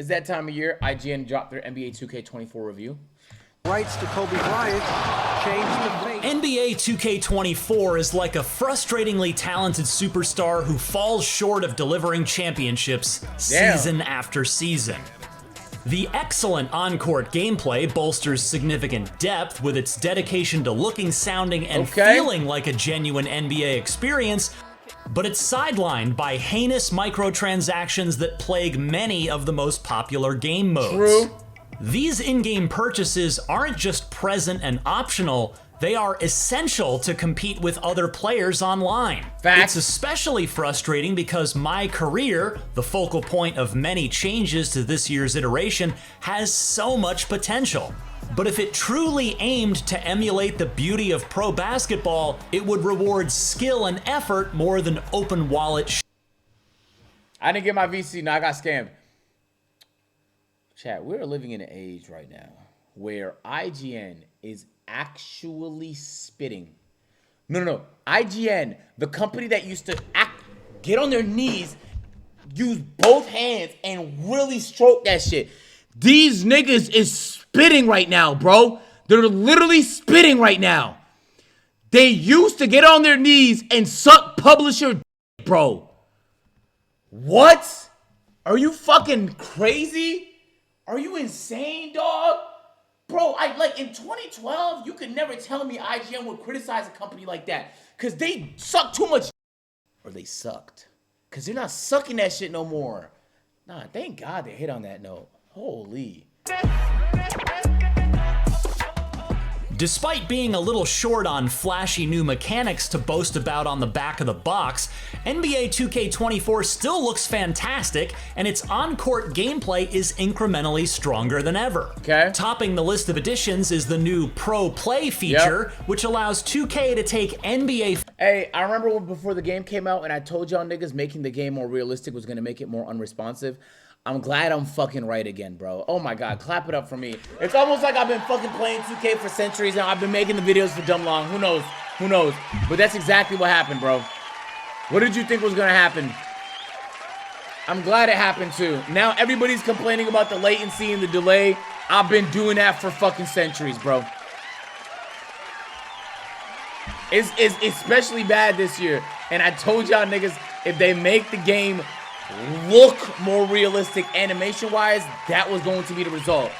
It's that time of year. IGN dropped their NBA 2K24 review. Rights to Kobe Bryant changed the face. NBA 2K24 is like a frustratingly talented superstar who falls short of delivering championships season after season. The excellent on-court gameplay bolsters significant depth with its dedication to looking, sounding, and feeling like a genuine NBA experience, but it's sidelined by heinous microtransactions that plague many of the most popular game modes. True. These in-game purchases aren't just present and optional, they are essential to compete with other players online. Facts. It's especially frustrating because Mycareer, the focal point of many changes to this year's iteration, has so much potential. But if it truly aimed to emulate the beauty of pro basketball, it would reward skill and effort more than open wallet. I didn't get my VC, no, I got scammed. Chat, we're living in an age right now where IGN is actually spitting. No. IGN, the company that used to get on their knees, use both hands, and really stroke that shit. These niggas is spitting right now, bro. They're literally spitting right now. They used to get on their knees and suck publisher dick, bro. What? Are you fucking crazy? Are you insane, dog? Bro, in 2012, you could never tell me IGN would criticize a company like that. Because they suck too much. Or they sucked. Because they're not sucking that shit no more. Nah, thank God they hit on that note. Holy. Despite being a little short on flashy new mechanics to boast about on the back of the box, NBA 2K24 still looks fantastic, and its on-court gameplay is incrementally stronger than ever. Okay. Topping the list of additions is the new Pro Play feature, which allows 2K to take NBA... Hey, I remember before the game came out and I told y'all niggas making the game more realistic was going to make it more unresponsive. I'm glad I'm fucking right again, bro. Oh my God, clap it up for me. It's almost like I've been fucking playing 2K for centuries now. I've been making the videos for dumb long. Who knows? Who knows? But that's exactly what happened, bro. What did you think was gonna happen? I'm glad it happened too. Now everybody's complaining about the latency and the delay. I've been doing that for fucking centuries, bro. It's especially bad this year. And I told y'all niggas, if they make the game look more realistic animation-wise, that was going to be the result.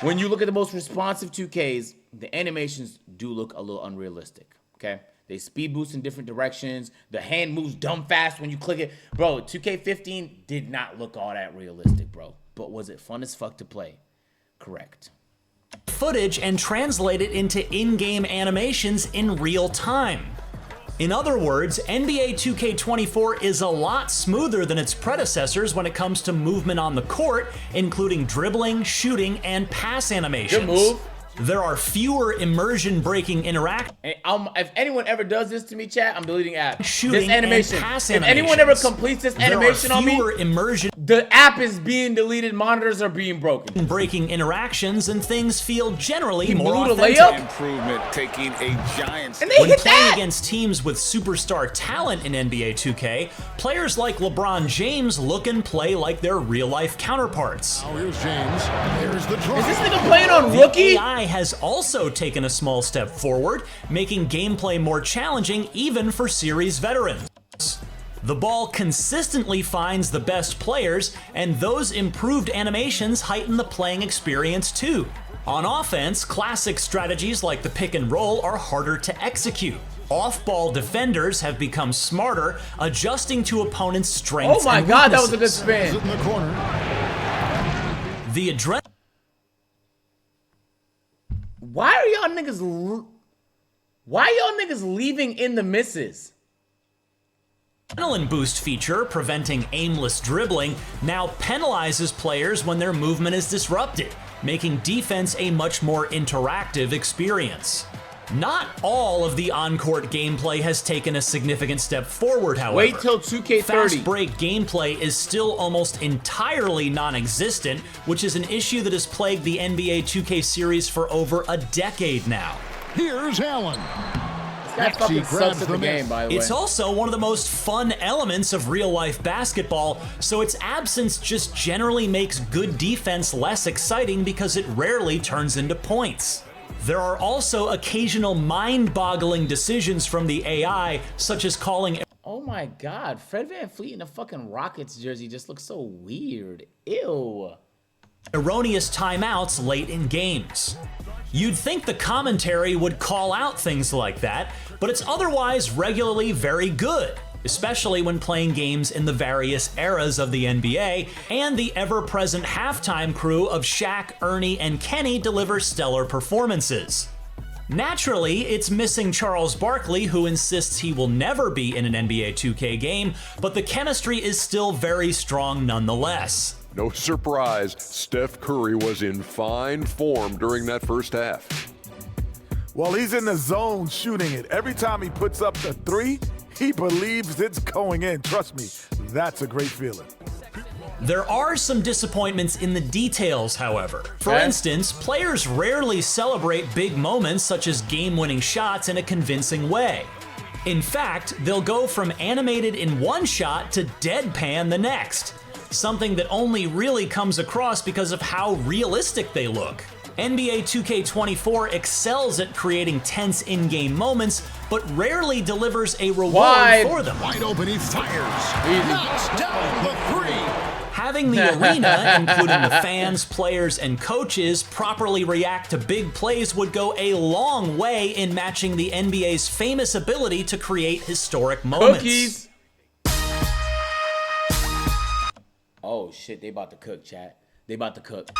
When you look at the most responsive 2Ks, the animations do look a little unrealistic, okay? They speed boost in different directions. The hand moves dumb fast when you click it. Bro, 2K15 did not look all that realistic, bro. But was it fun as fuck to play? Correct. Footage and translate it into in-game animations in real time. In other words, NBA 2K24 is a lot smoother than its predecessors when it comes to movement on the court, including dribbling, shooting, and pass animations. Good move. There are fewer immersion-breaking interactions. If anyone ever does this to me, chat, I'm deleting app. Shooting this animation. And pass if animations. anyone ever completes this animation on me, immersion. The app is being deleted. Monitors are being broken. Breaking interactions and things feel generally he more blew the authentic. layup. Improvement taking a giant. And they when hit playing that against teams with superstar talent in NBA 2K, players like LeBron James look and play like their real-life counterparts. Oh, here's James. There's the drive. Is this nigga playing on rookie? AI has also taken a small step forward, making gameplay more challenging even for series veterans. The ball consistently finds the best players, and those improved animations heighten the playing experience too. On offense, classic strategies like the pick and roll are harder to execute. Off-ball defenders have become smarter, adjusting to opponents' strengths. Oh my and God, that was a good weaknesses. spin. In the corner. The adrenaline. Why are y'all niggas leaving in the misses? Adrenaline boost feature, preventing aimless dribbling, now penalizes players when their movement is disrupted, making defense a much more interactive experience. Not all of the on-court gameplay has taken a significant step forward, however. Wait till 2K30. Fast break gameplay is still almost entirely non-existent, which is an issue that has plagued the NBA 2K series for over a decade now. Here's Allen. guy fucking sucks at the game, by the way. It's also one of the most fun elements of real-life basketball, so its absence just generally makes good defense less exciting because it rarely turns into points. There are also occasional mind-boggling decisions from the AI, such as calling... Oh my god, Fred VanVleet in a fucking Rockets jersey just looks so weird. Ew. erroneous timeouts late in games. You'd think the commentary would call out things like that, but it's otherwise regularly very good, especially when playing games in the various eras of the NBA, and the ever-present halftime crew of Shaq, Ernie, and Kenny deliver stellar performances. Naturally, it's missing Charles Barkley, who insists he will never be in an NBA 2K game, but the chemistry is still very strong nonetheless. No surprise, Steph Curry was in fine form during that first half. Well, he's in the zone shooting it. Every time he puts up the three, he believes it's going in. Trust me, that's a great feeling. There are some disappointments in the details, however. For instance, players rarely celebrate big moments such as game-winning shots in a convincing way. In fact, they'll go from animated in one shot to deadpan the next, something that only really comes across because of how realistic they look. NBA 2K24 excels at creating tense in-game moments, but rarely delivers a reward for them. Wide open, he fires. Knocks down the three. Having the arena, including the fans, players, and coaches, properly react to big plays would go a long way in matching the NBA's famous ability to create historic moments. Cookies. Oh shit, they about to cook, chat. They about to cook.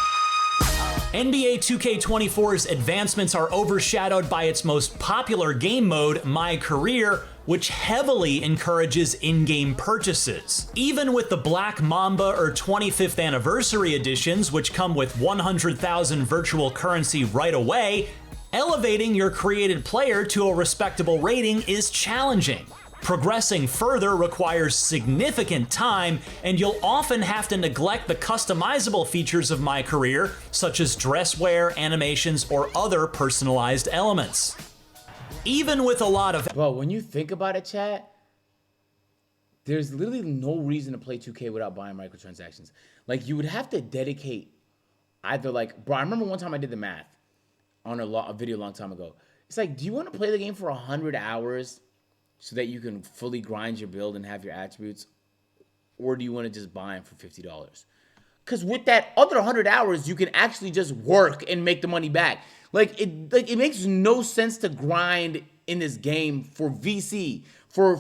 NBA 2K24's advancements are overshadowed by its most popular game mode, Mycareer, which heavily encourages in-game purchases. Even with the Black Mamba or 25th Anniversary editions, which come with 100,000 virtual currency right away, elevating your created player to a respectable rating is challenging. Progressing further requires significant time, and you'll often have to neglect the customizable features of Mycareer, such as dress wear, animations, or other personalized elements. Even with a lot of... Bro, when you think about it, chat, there's literally no reason to play 2K without buying microtransactions. Like, you would have to dedicate either, like... Bro, I remember one time I did the math on a video a long time ago. It's like, do you want to play the game for 100 hours... so that you can fully grind your build and have your attributes? Or do you want to just buy them for $50? Because with that other 100 hours, you can actually just work and make the money back. Like it makes no sense to grind in this game for VC. For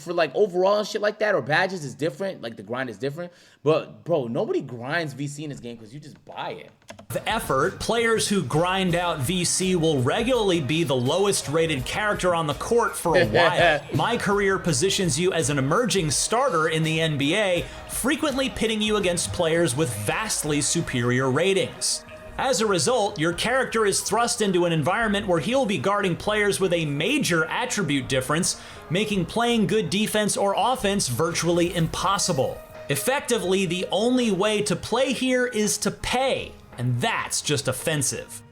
like overall and shit like that, or badges is different. Like the grind is different. But bro, nobody grinds VC in this game because you just buy it. The effort, players who grind out VC will regularly be the lowest rated character on the court for a while. Mycareer positions you as an emerging starter in the NBA, frequently pitting you against players with vastly superior ratings. As a result, your character is thrust into an environment where he'll be guarding players with a major attribute difference, making playing good defense or offense virtually impossible. Effectively, the only way to play here is to pay, and that's just offensive.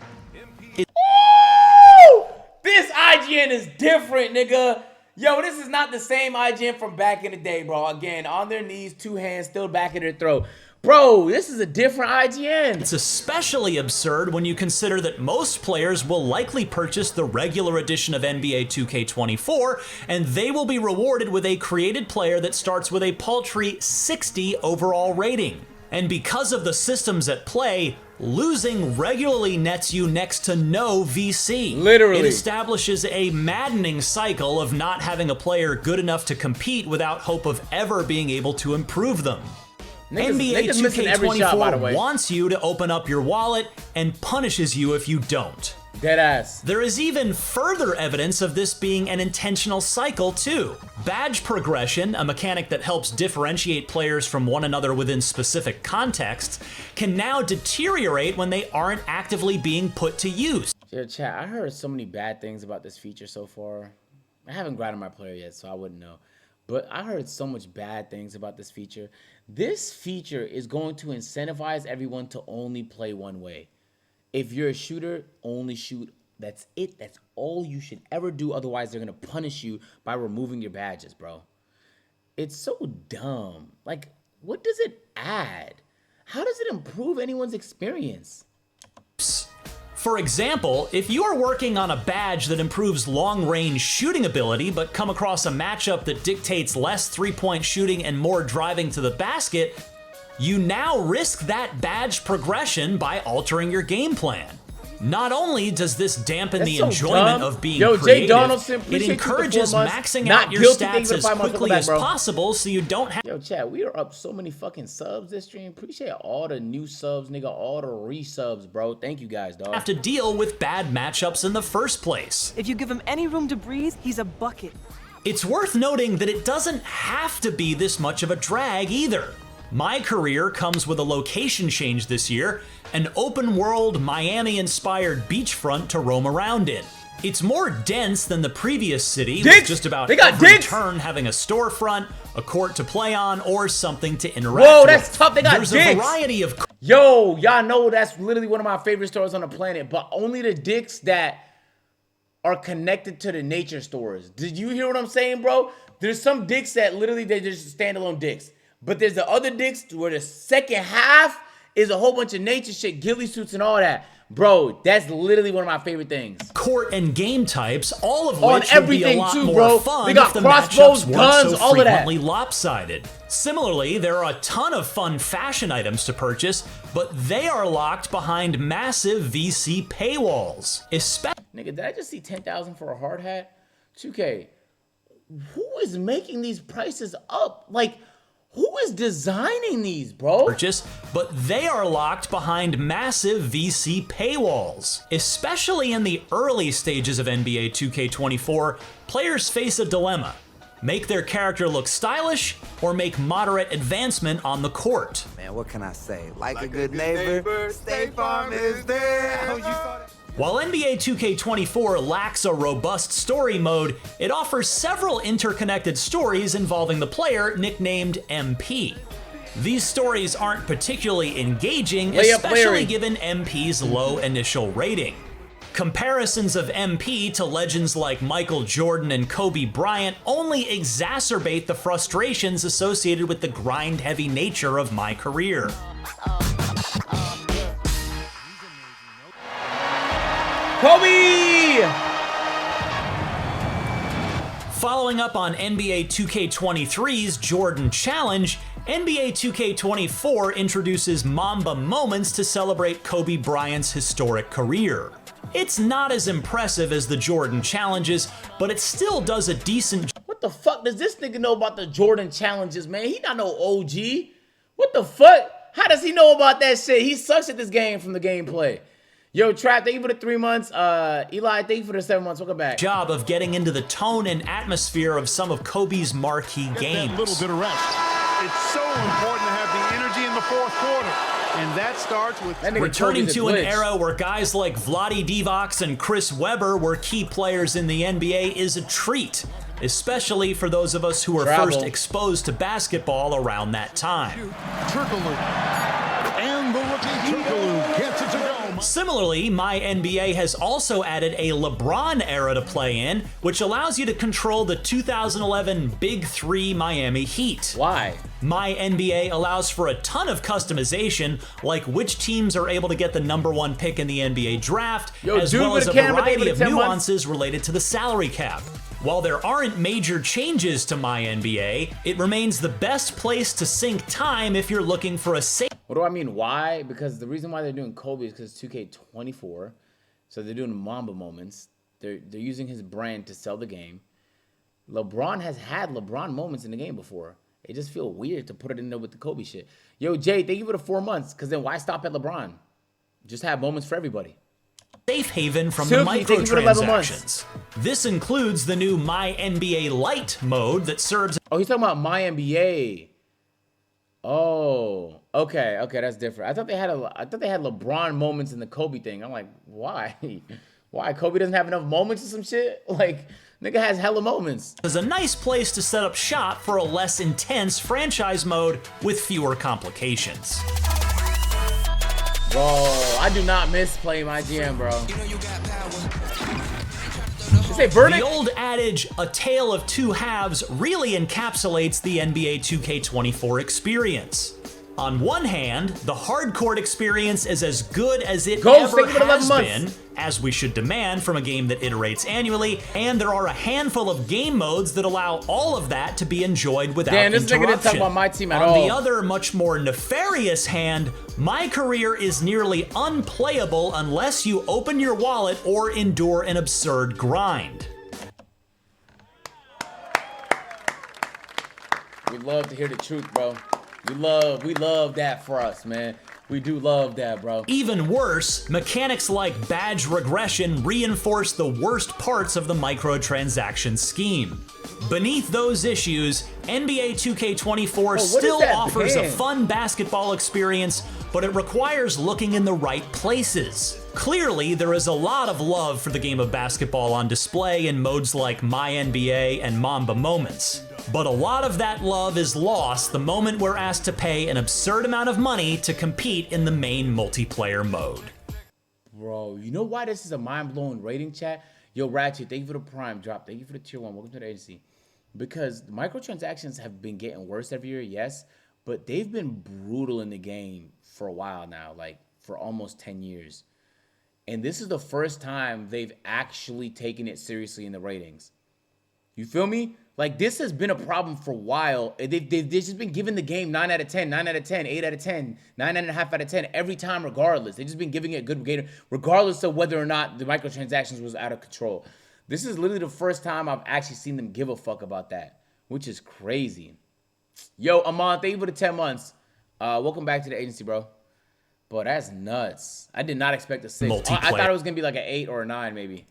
Ooh! This IGN is different, nigga. Yo, this is not the same IGN from back in the day, bro. Again, on their knees, two hands still back in their throat. Bro, this is a different IGN. It's especially absurd when you consider that most players will likely purchase the regular edition of NBA 2K24, and they will be rewarded with a created player that starts with a paltry 60 overall rating. And because of the systems at play, losing regularly nets you next to no VC. Literally. It establishes a maddening cycle of not having a player good enough to compete without hope of ever being able to improve them. NBA 2K24 wants you to open up your wallet and punishes you if you don't. Deadass. There is even further evidence of this being an intentional cycle, too. Badge progression, a mechanic that helps differentiate players from one another within specific contexts, can now deteriorate when they aren't actively being put to use. Yo, chat, I heard so many bad things about this feature so far. I haven't grinded my player yet, so I wouldn't know. But I heard so much bad things about this feature. This feature is going to incentivize everyone to only play one way. If you're a shooter, only shoot That's it. That's all you should ever do. Otherwise, they're going to punish you by removing your badges, bro. It's so dumb. Like, what does it add? How does it improve anyone's experience? For example, if you are working on a badge that improves long-range shooting ability, but come across a matchup that dictates less three-point shooting and more driving to the basket, you now risk that badge progression by altering your game plan. Not only does this dampen the enjoyment of being creative, it encourages maxing out your stats as quickly as possible so you don't have— Yo, chat, we are up so many fucking subs this stream. Appreciate all the new subs, nigga, all the resubs, bro. Thank you guys, dog. have to deal with bad matchups in the first place. If you give him any room to breathe, he's a bucket. It's worth noting that it doesn't have to be this much of a drag either. Mycareer comes with a location change this year, an open-world, Miami-inspired beachfront to roam around in. It's more dense than the previous city, with just about every turn having a storefront, a court to play on, or something to interact with. Whoa, that's tough. They got There's a variety of— Yo, y'all know that's literally one of my favorite stores on the planet, but only the dicks that are connected to the nature stores. Did you hear what I'm saying, bro? There's some dicks that literally they're just standalone dicks. But there's the other dicks where the second half is a whole bunch of nature shit, ghillie suits and all that. Bro, that's literally one of my favorite things. Court and game types, all of which on would be a lot too, more bro. fun They got if the crossbows, matchups guns, weren't so all of that. frequently lopsided. Similarly, there are a ton of fun fashion items to purchase, but they are locked behind massive VC paywalls. Nigga, did I just see 10,000 for a hard hat? 2K, who is making these prices up? Like, who is designing these, bro? But they are locked behind massive VC paywalls. Especially in the early stages of NBA 2K24, players face a dilemma. Make their character look stylish, or make moderate advancement on the court. Man, what can I say? Like a good neighbor, State Farm is there. While NBA 2K24 lacks a robust story mode, it offers several interconnected stories involving the player nicknamed MP. These stories aren't particularly engaging, especially given MP's low initial rating. Comparisons of MP to legends like Michael Jordan and Kobe Bryant only exacerbate the frustrations associated with the grind-heavy nature of Mycareer. Kobe! Following up on NBA 2K23's Jordan Challenge, NBA 2K24 introduces Mamba moments to celebrate Kobe Bryant's historic career. It's not as impressive as the Jordan Challenges, but it still does a decent job. What the fuck does this nigga know about the Jordan Challenges, man? He not no OG. What the fuck? How does he know about that shit? He sucks at this game from the gameplay. Yo, Trap, thank you for the 3 months. Eli, thank you for the 7 months. Welcome back. Job of getting into the tone and atmosphere of some of Kobe's marquee games. That little bit of rest. It's so important to have the energy in the fourth quarter. And that starts with returning to an era where guys like Vlade Divac and Chris Webber were key players in the NBA is a treat, especially for those of us who were first exposed to basketball around that time. And the rookie Turkoglu gets it to go. Similarly, MyNBA has also added a LeBron era to play in, which allows you to control the 2011 Big Three Miami Heat. Why? MyNBA allows for a ton of customization, like which teams are able to get the #1 pick in the NBA draft, as well as a variety of nuances related to the salary cap. While there aren't major changes to MyNBA, it remains the best place to sink time if you're looking for a safe. What do I mean? Why? Because the reason why they're doing Kobe is because 2K24, so they're doing Mamba moments. They're using his brand to sell the game. LeBron has had LeBron moments in the game before. It just feels weird to put it in there with the Kobe shit. Yo, Jay, thank you for the 4 months, because then why stop at LeBron? Just have moments for everybody. Safe haven from the microtransactions. This includes the new MyNBA Lite mode that serves. Oh, he's talking about MyNBA. Oh, okay, that's different. I thought they had LeBron moments in the Kobe thing. I'm like, why? Why? Kobe doesn't have enough moments or some shit? Like, nigga has hella moments. It's a nice place to set up shop for a less intense franchise mode with fewer complications. Bro, I do not miss playing my GM, bro. say verdict? The old adage, a tale of two halves, really encapsulates the NBA 2K24 experience. On one hand, the hardcore experience is as good as it ever has been, as we should demand from a game that iterates annually, and there are a handful of game modes that allow all of that to be enjoyed without interruption. Damn, this nigga didn't talk about my team at all. On the other, much more nefarious hand, Mycareer is nearly unplayable unless you open your wallet or endure an absurd grind. We love to hear the truth, bro. We love that for us, man. We do love that, bro. Even worse, mechanics like badge regression reinforce the worst parts of the microtransaction scheme. Beneath those issues, NBA 2K24 still offers a fun basketball experience, but it requires looking in the right places. Clearly, there is a lot of love for the game of basketball on display in modes like mynba and Mamba Moments. But a lot of that love is lost the moment we're asked to pay an absurd amount of money to compete in the main multiplayer mode. Bro, you know why this is a mind-blowing rating, chat? Yo, Ratchet, thank you for the Prime drop. Thank you for the Tier 1. Welcome to the agency. Because the microtransactions have been getting worse every year, yes, but they've been brutal in the game for a while now, like for almost 10 years. And this is the first time they've actually taken it seriously in the ratings. You feel me? Like, this has been a problem for a while. They've just been giving the game 9 out of 10, 9 out of 10, 8 out of 10, 9.5 out of 10 every time regardless. They've just been giving it a good rating regardless of whether or not the microtransactions was out of control. This is literally the first time I've actually seen them give a fuck about that, which is crazy. Yo, Amon, thank you for the 10 months. Welcome back to the agency, bro. But that's nuts. I did not expect a 6. I thought it was going to be like an 8 or a 9 maybe.